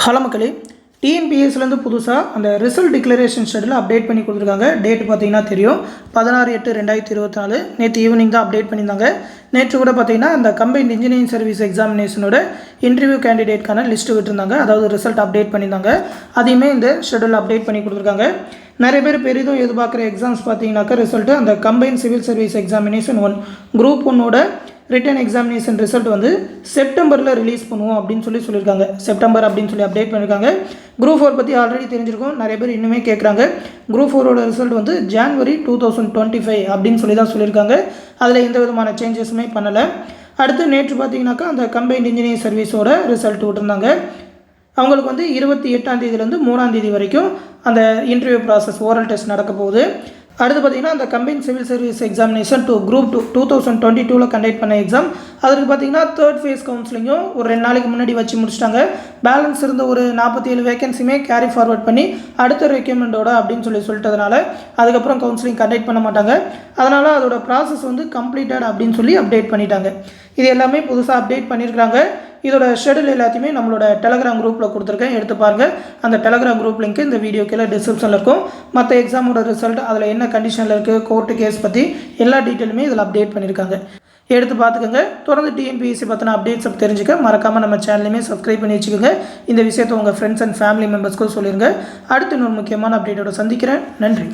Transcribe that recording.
Hello மக்களே, டிஎன்பிஎஸ்லேருந்து புதுசாக அந்த ரிசல்ட் டிக்ளரேஷன் ஷெடியூல் அப்டேட் பண்ணி கொடுத்துருக்காங்க. டேட் பார்த்தீங்கன்னா தெரியும் 16/8/2024. நேற்று ஈவினிங் தான் அப்டேட் பண்ணியிருந்தாங்க. நேற்று கூட பார்த்தீங்கன்னா அந்த கம்பைன்ட் இன்ஜினியரிங் சர்வீஸ் எக்ஸாமினேஷனோட இன்டர்வியூ கேண்டிடேட்கான லிஸ்ட்டு விட்டுருந்தாங்க. அதாவது ரிசல்ட் அப்டேட் பண்ணியிருந்தாங்க. அதையுமே இந்த ஷெடியூல் அப்டேட் பண்ணி கொடுத்துருக்காங்க. நிறைய பேர் பெரிதும் எதிர்பார்க்குற எக்ஸாம்ஸ் பார்த்தீங்கன்னாக்கா ரிசல்ட்டு அந்த combined civil service examination 1 group 1ஓட ரிட்டன் எக்ஸாமினேஷன் ரிசல்ட் வந்து செப்டம்பரில் ரிலீஸ் பண்ணுவோம் அப்படின்னு சொல்லியிருக்காங்க. செப்டம்பர் அப்படின்னு சொல்லி அப்டேட் பண்ணியிருக்காங்க. குரூப் 4 பற்றி ஆல்ரெடி தெரிஞ்சிருக்கும். நிறைய பேர் இன்னுமே கேட்குறாங்க. குரூப் 4ஓட ரிசல்ட் வந்து ஜான்வரி 2025 அப்படின்னு சொல்லி தான் சொல்லியிருக்காங்க. அதில் எந்த விதமான சேஞ்சஸுமே பண்ணலை. அடுத்து நேற்று பார்த்தீங்கன்னாக்கா அந்த கம்பைன்ட் இன்ஜினியரிங் சர்வீஸோட ரிசல்ட் விட்டுருந்தாங்க. அவங்களுக்கு வந்து 28ஆம் தேதியிலேருந்து 3ஆம் தேதி வரைக்கும் அந்த இன்டர்வியூ ப்ராசஸ் ஓரல் டெஸ்ட் நடக்க போகுது. அடுத்து பார்த்திங்கன்னா அந்த combine civil service examination group 2 2022 conduct பண்ண எக்ஸாம். அதுக்கு பார்த்திங்கன்னா 3rd ஃபேஸ் கவுன்சிலிங்கும் ஒரு 2 நாளைக்கு முன்னாடி வச்சு முடிச்சிட்டாங்க. பேலன்ஸ் இருந்த ஒரு 47 வேகன்சியுமே கேரி ஃபார்வர்ட் பண்ணி அடுத்த ரெக்யூர்மெண்ட்டோட அப்படின்னு சொல்லிட்டதுனால அதுக்கப்புறம் கவுன்சிலிங் கண்டக்ட் பண்ண மாட்டாங்க. அதனால் அதோட ப்ராசஸ் வந்து கம்ப்ளீட்டட் அப்படின்னு சொல்லி அப்டேட் பண்ணிட்டாங்க. இது எல்லாமே புதுசாக அப்டேட் பண்ணியிருக்காங்க. இதோட ஷெடியூல் எல்லாத்தையுமே நம்மளோட டெலகிராம் குரூப்பில் கொடுத்துருக்கேன், எடுத்து பாருங்கள். அந்த டெலகிராம் குரூப் லிங்க் இந்த வீடியோ கீழே டிஸ்கிரிப்ஷனில் இருக்கும். மற்ற எக்ஸாமோட ரிசல்ட் அதில் என்ன கண்டிஷனில் இருக்குது, கோர்ட்டு கேஸ் பற்றி எல்லா டீட்டெயிலுமே இதில் அப்டேட் பண்ணியிருக்காங்க. எடுத்து பார்த்துக்கோங்க. தொடர்ந்து டிஎன்பிஎஸ்சி பற்றின அப்டேட்ஸ் தெரிஞ்சுக்க மறக்காமல் நம்ம சேனலையுமே சப்ஸ்கிரைப் பண்ணி வச்சுக்கோங்க. இந்த விஷயத்தை உங்கள் ஃப்ரெண்ட்ஸ் அண்ட் ஃபேமிலி மெம்பர்ஸ்க்கும் சொல்லிடுங்க. அடுத்து இன்னொரு முக்கியமான அப்டேட்டோட சந்திக்கிறேன். நன்றி.